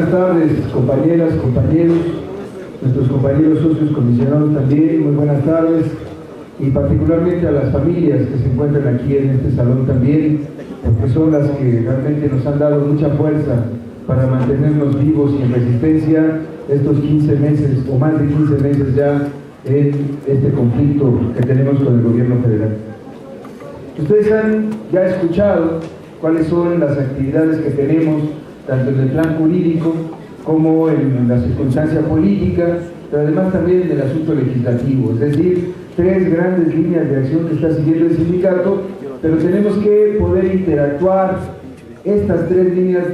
Buenas tardes, compañeras, compañeros, nuestros compañeros socios comisionados también, muy buenas tardes, y particularmente a las familias que se encuentran aquí en este salón también, porque son las que realmente nos han dado mucha fuerza para mantenernos vivos y en resistencia estos 15 meses, o más de 15 meses ya, en este conflicto que tenemos con el gobierno federal. Ustedes han ya escuchado cuáles son las actividades que tenemos, tanto en el plan jurídico como en la circunstancia política, pero además también en el asunto legislativo, es decir, tres grandes líneas de acción que está siguiendo el sindicato, pero tenemos que poder interactuar estas tres líneas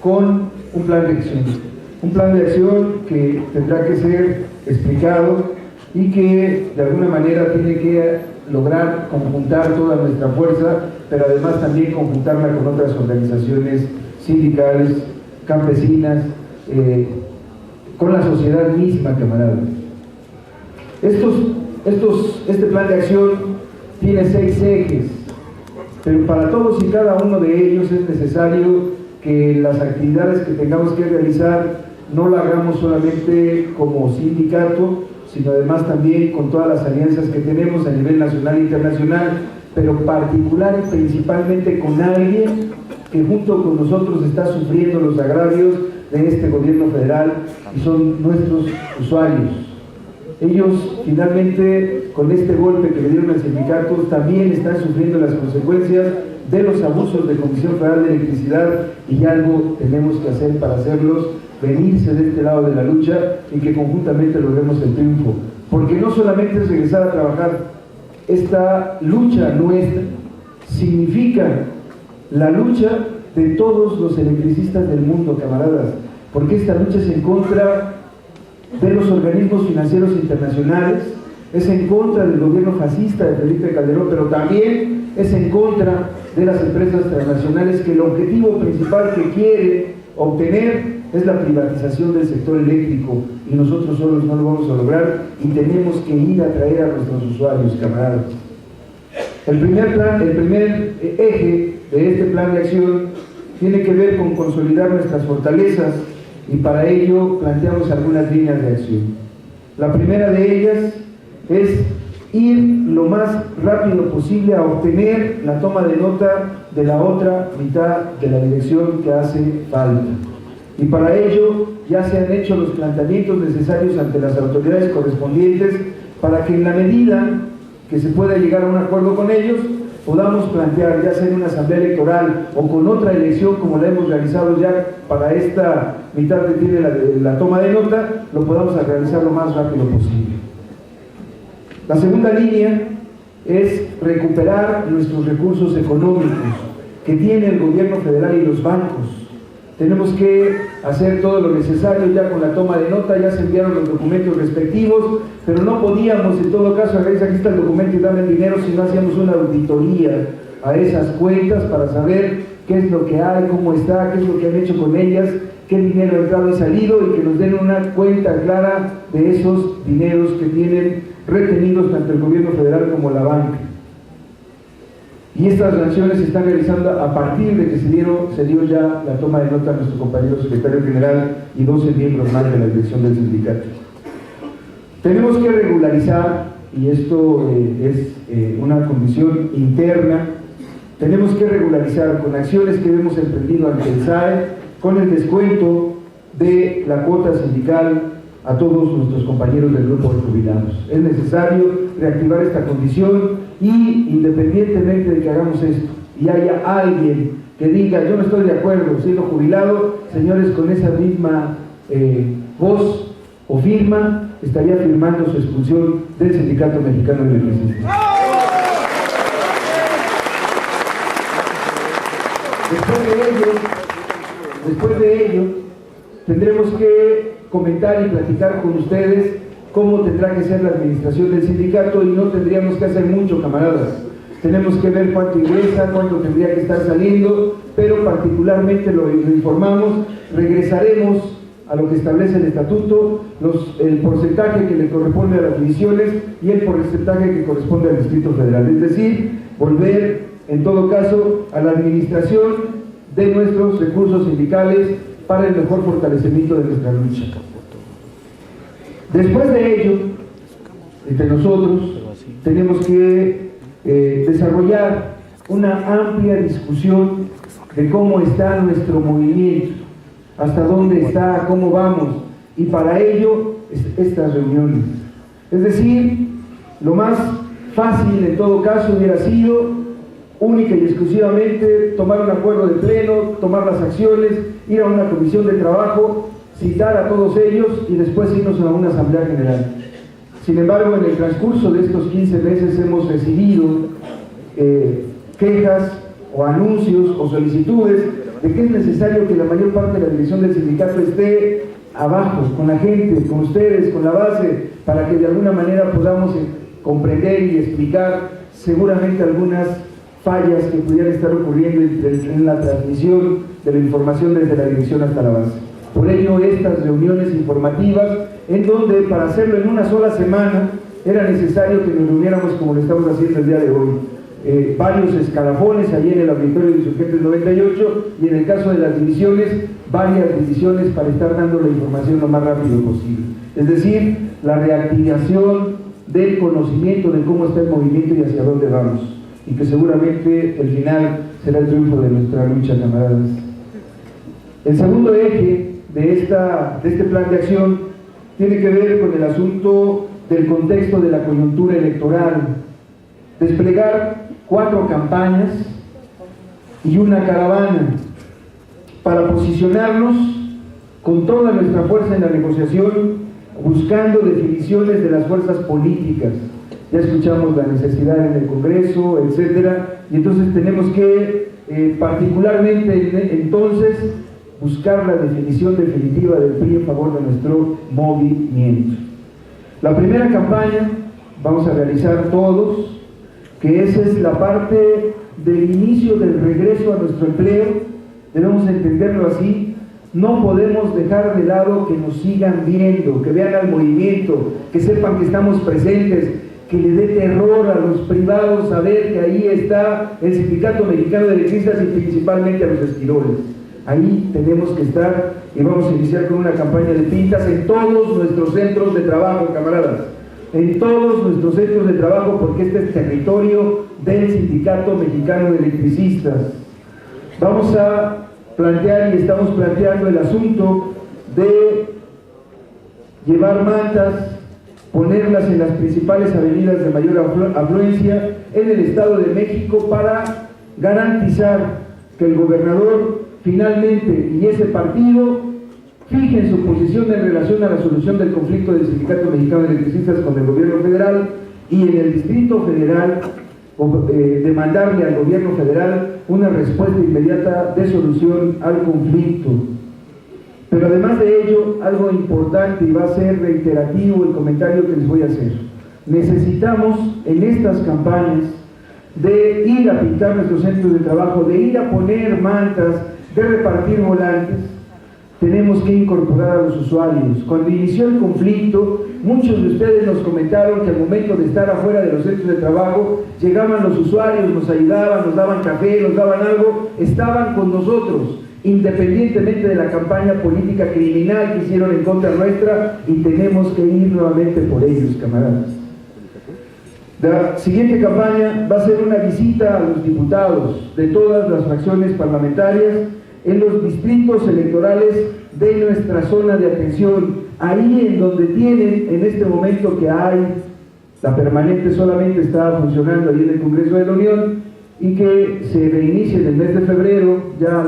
con un plan de acción que tendrá que ser explicado y que de alguna manera tiene que lograr conjuntar toda nuestra fuerza, pero además también conjuntarla con otras organizaciones sindicales, campesinas, con la sociedad misma, camaradas. Este plan de acción tiene 6 ejes, pero para todos y cada uno de ellos es necesario que las actividades que tengamos que realizar no la hagamos solamente como sindicato, sino además también con todas las alianzas que tenemos a nivel nacional e internacional, pero particular y principalmente con alguien que junto con nosotros está sufriendo los agravios de este gobierno federal y son nuestros usuarios. Ellos finalmente con este golpe que le dieron al sindicato también están sufriendo las consecuencias de los abusos de Comisión Federal de Electricidad y algo tenemos que hacer para hacerlos venirse de este lado de la lucha y que conjuntamente logremos el triunfo, porque no solamente es regresar a trabajar, esta lucha nuestra significa la lucha de todos los electricistas del mundo, camaradas, porque esta lucha es en contra de los organismos financieros internacionales, es en contra del gobierno fascista de Felipe Calderón, pero también es en contra de las empresas transnacionales que el objetivo principal que quiere obtener es la privatización del sector eléctrico y nosotros solos no lo vamos a lograr y tenemos que ir a traer a nuestros usuarios, camaradas. El primer eje de este plan de acción tiene que ver con consolidar nuestras fortalezas y para ello planteamos algunas líneas de acción. La primera de ellas es ir lo más rápido posible a obtener la toma de nota de la otra mitad de la dirección que hace falta. Y para ello ya se han hecho los planteamientos necesarios ante las autoridades correspondientes para que en la medida que se pueda llegar a un acuerdo con ellos, podamos plantear, ya sea en una asamblea electoral o con otra elección como la hemos realizado ya para esta mitad que tiene la toma de nota, lo podamos realizar lo más rápido posible. La segunda línea es recuperar nuestros recursos económicos que tiene el gobierno federal y los bancos. Tenemos que hacer todo lo necesario ya con la toma de nota, ya se enviaron los documentos respectivos, pero no podíamos en todo caso agarrar, aquí está el documento y darle el dinero si no hacíamos una auditoría a esas cuentas para saber qué es lo que hay, cómo está, qué es lo que han hecho con ellas, qué dinero ha entrado y salido y que nos den una cuenta clara de esos dineros que tienen retenidos tanto el gobierno federal como la banca. Y estas sanciones se están realizando a partir de que se dio ya la toma de nota a nuestro compañero secretario general y 12 miembros más de la dirección del sindicato. Tenemos que regularizar, y esto es una condición interna, tenemos que regularizar con acciones que hemos emprendido ante el SAE, con el descuento de la cuota sindical a todos nuestros compañeros del grupo de jubilados. Es necesario reactivar esta condición y independientemente de que hagamos esto y haya alguien que diga yo no estoy de acuerdo siendo jubilado, señores, con esa misma voz o firma estaría firmando su expulsión del Sindicato Mexicano de Electricistas. Después de ello tendremos que comentar y platicar con ustedes cómo tendrá que ser la administración del sindicato y no tendríamos que hacer mucho, camaradas. Tenemos que ver cuánto ingresa, cuánto tendría que estar saliendo, pero particularmente lo informamos, regresaremos a lo que establece el estatuto, el porcentaje que le corresponde a las divisiones y el porcentaje que corresponde al Distrito Federal, es decir, volver en todo caso a la administración de nuestros recursos sindicales para el mejor fortalecimiento de nuestra lucha. Después de ello, entre nosotros tenemos que desarrollar una amplia discusión de cómo está nuestro movimiento, hasta dónde está, cómo vamos, y para ello estas reuniones. Es decir, lo más fácil en todo caso hubiera sido única y exclusivamente tomar un acuerdo de pleno, tomar las acciones, ir a una comisión de trabajo, citar a todos ellos y después irnos a una asamblea general. Sin embargo, en el transcurso de estos 15 meses hemos recibido quejas o anuncios o solicitudes de que es necesario que la mayor parte de la dirección del sindicato esté abajo, con la gente, con ustedes, con la base, para que de alguna manera podamos comprender y explicar seguramente algunas fallas que pudieran estar ocurriendo en la transmisión de la información desde la dirección hasta la base. Por ello, estas reuniones informativas, en donde para hacerlo en una sola semana era necesario que nos reuniéramos como lo estamos haciendo el día de hoy. Varios escalafones allí en el auditorio de Insurgentes 98 y en el caso de las divisiones, varias divisiones para estar dando la información lo más rápido posible. Es decir, la reactivación del conocimiento de cómo está el movimiento y hacia dónde vamos. Y que seguramente el final será el triunfo de nuestra lucha, camaradas. El segundo eje de este plan de acción tiene que ver con el asunto del contexto de la coyuntura electoral. Desplegar 4 campañas y una caravana para posicionarnos con toda nuestra fuerza en la negociación, buscando definiciones de las fuerzas políticas. Ya escuchamos la necesidad en el Congreso, etcétera, y entonces tenemos que particularmente entonces buscar la definición definitiva del PRI en favor de nuestro movimiento. La primera campaña vamos a realizar todos, que esa es la parte del inicio del regreso a nuestro empleo. Debemos entenderlo así. No podemos dejar de lado que nos sigan viendo, que vean al movimiento, que sepan que estamos presentes, que le dé terror a los privados saber que ahí está el Sindicato Mexicano de Electricistas y principalmente a los esquiroles. Ahí tenemos que estar y vamos a iniciar con una campaña de pintas en todos nuestros centros de trabajo, camaradas. En todos nuestros centros de trabajo, porque este es territorio del Sindicato Mexicano de Electricistas. Vamos a plantear y estamos planteando el asunto de llevar mantas, ponerlas en las principales avenidas de mayor afluencia en el Estado de México para garantizar que el gobernador finalmente y ese partido fijen su posición en relación a la solución del conflicto del Sindicato Mexicano de Electricistas con el gobierno federal y en el Distrito Federal demandarle al gobierno federal una respuesta inmediata de solución al conflicto. Pero además de ello, algo importante y va a ser reiterativo el comentario que les voy a hacer. Necesitamos en estas campañas de ir a pintar nuestros centros de trabajo, de ir a poner mantas, de repartir volantes. Tenemos que incorporar a los usuarios. Cuando inició el conflicto, muchos de ustedes nos comentaron que al momento de estar afuera de los centros de trabajo, llegaban los usuarios, nos ayudaban, nos daban café, nos daban algo, estaban con nosotros, independientemente de la campaña política criminal que hicieron en contra nuestra, y tenemos que ir nuevamente por ellos, camaradas. La siguiente campaña va a ser una visita a los diputados de todas las fracciones parlamentarias en los distritos electorales de nuestra zona de atención, ahí en donde tienen en este momento que hay, la permanente solamente está funcionando ahí en el Congreso de la Unión, y que se reinicie en el mes de febrero ya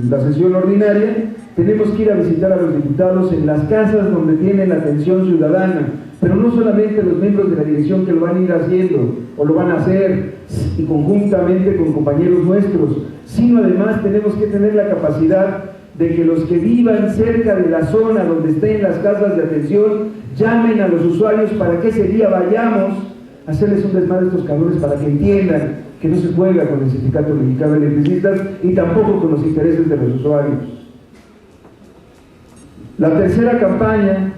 la sesión ordinaria. Tenemos que ir a visitar a los diputados en las casas donde tienen atención ciudadana, pero no solamente los miembros de la dirección que lo van a ir haciendo o lo van a hacer y conjuntamente con compañeros nuestros, sino además tenemos que tener la capacidad de que los que vivan cerca de la zona donde estén las casas de atención llamen a los usuarios para que ese día vayamos a hacerles un desmadre a estos cabrones para que entiendan que no se juega con el Sindicato Mexicano de Electricistas y tampoco con los intereses de los usuarios. La tercera campaña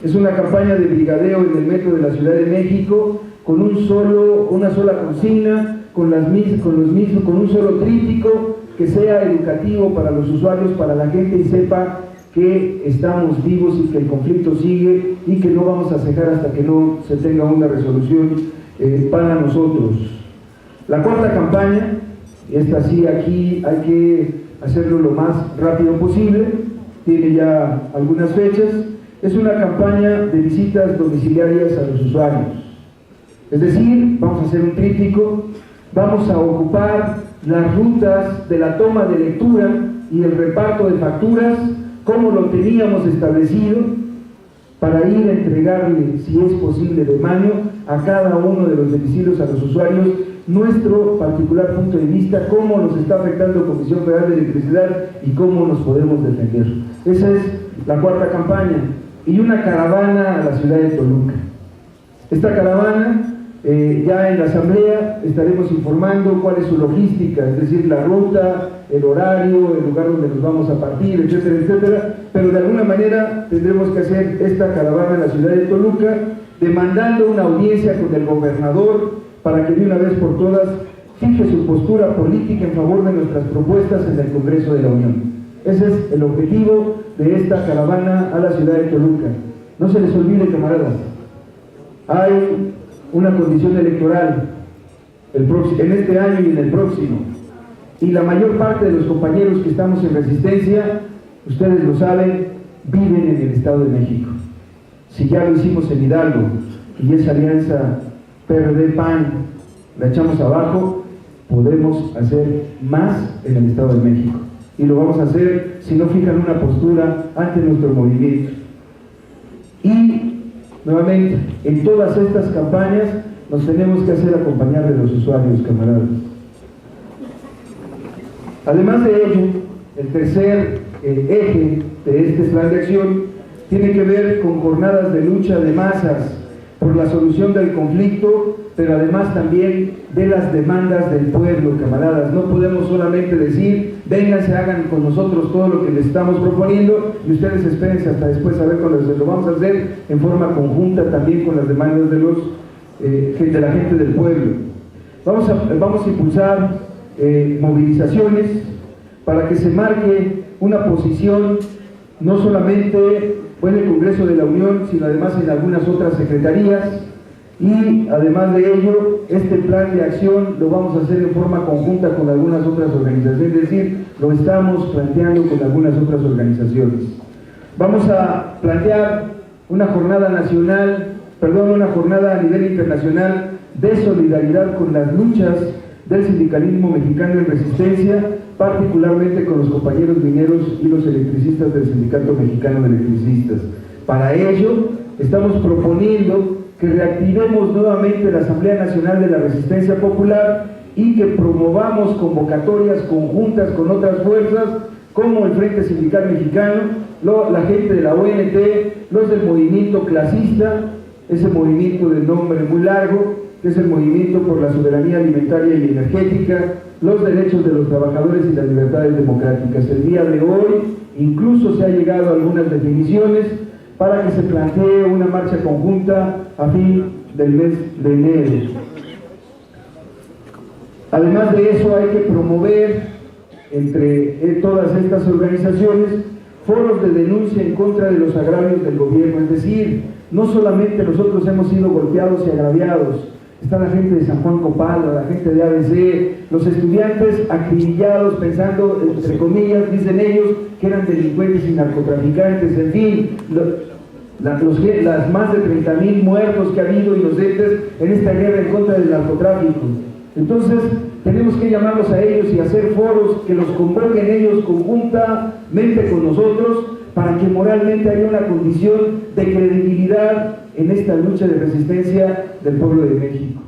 es una campaña de brigadeo en el metro de la Ciudad de México con una sola consigna, con un solo tríptico, que que sea educativo para los usuarios, para la gente, y sepa que estamos vivos y que el conflicto sigue y que no vamos a cejar hasta que no se tenga una resolución para nosotros. La cuarta campaña, esta sí, aquí hay que hacerlo lo más rápido posible, tiene ya algunas fechas, es una campaña de visitas domiciliarias a los usuarios. Es decir, vamos a hacer un tríptico, vamos a ocupar las rutas de la toma de lectura y el reparto de facturas como lo teníamos establecido, para ir a entregarle, si es posible de mano, a cada uno de los domicilios, a los usuarios, nuestro particular punto de vista, cómo nos está afectando Comisión Federal de Electricidad y cómo nos podemos defender. Esa es la cuarta campaña. Y una caravana a la ciudad de Toluca. Esta caravana, ya en la asamblea estaremos informando cuál es su logística, es decir, la ruta, el horario, el lugar donde nos vamos a partir, etcétera, etcétera, pero de alguna manera tendremos que hacer esta caravana en la ciudad de Toluca, demandando una audiencia con el gobernador para que de una vez por todas fije su postura política en favor de nuestras propuestas en el Congreso de la Unión. Ese es el objetivo de esta caravana a la ciudad de Toluca. No se les olvide, camaradas, hay una condición electoral en este año y en el próximo, y la mayor parte de los compañeros que estamos en resistencia, ustedes lo saben, viven en el Estado de México. Si ya lo hicimos en Hidalgo y esa alianza PRD-PAN la echamos abajo, podemos hacer más en el Estado de México, y lo vamos a hacer si no fijan una postura ante nuestro movimiento. Y nuevamente, en todas estas campañas nos tenemos que hacer acompañar de los usuarios, camaradas. Además de ello, el tercer eje de este plan de acción tiene que ver con jornadas de lucha de masas por la solución del conflicto, pero además también de las demandas del pueblo, camaradas. No podemos solamente decir, vénganse, hagan con nosotros todo lo que les estamos proponiendo y ustedes espérense hasta después a ver cómo lo vamos a hacer en forma conjunta también con las demandas de la gente del pueblo. Vamos a impulsar movilizaciones para que se marque una posición no solamente en el Congreso de la Unión, sino además en algunas otras secretarías, y además de ello, este plan de acción lo vamos a hacer en forma conjunta con algunas otras organizaciones, es decir, lo estamos planteando con algunas otras organizaciones. Vamos a plantear una jornada a nivel internacional de solidaridad con las luchas del sindicalismo mexicano en resistencia, particularmente con los compañeros mineros y los electricistas del Sindicato Mexicano de Electricistas. Para ello, estamos proponiendo que reactivemos nuevamente la Asamblea Nacional de la Resistencia Popular y que promovamos convocatorias conjuntas con otras fuerzas como el Frente Sindical Mexicano, la gente de la ONT, los del movimiento clasista, ese movimiento de nombre muy largo, que es el Movimiento por la Soberanía Alimentaria y Energética, los derechos de los trabajadores y las libertades democráticas. El día de hoy incluso se ha llegado a algunas definiciones para que se plantee una marcha conjunta a fin del mes de enero. Además de eso, hay que promover entre todas estas organizaciones foros de denuncia en contra de los agravios del gobierno, es decir, no solamente nosotros hemos sido golpeados y agraviados, está la gente de San Juan Copala, la gente de ABC, los estudiantes acribillados pensando, entre comillas, dicen ellos, que eran delincuentes y narcotraficantes, en fin, las más de 30,000 muertos que ha habido inocentes en esta guerra en contra del narcotráfico. Entonces, tenemos que llamarlos a ellos y hacer foros que los convoquen ellos conjuntamente con nosotros para que moralmente haya una condición de credibilidad en esta lucha de resistencia del pueblo de México.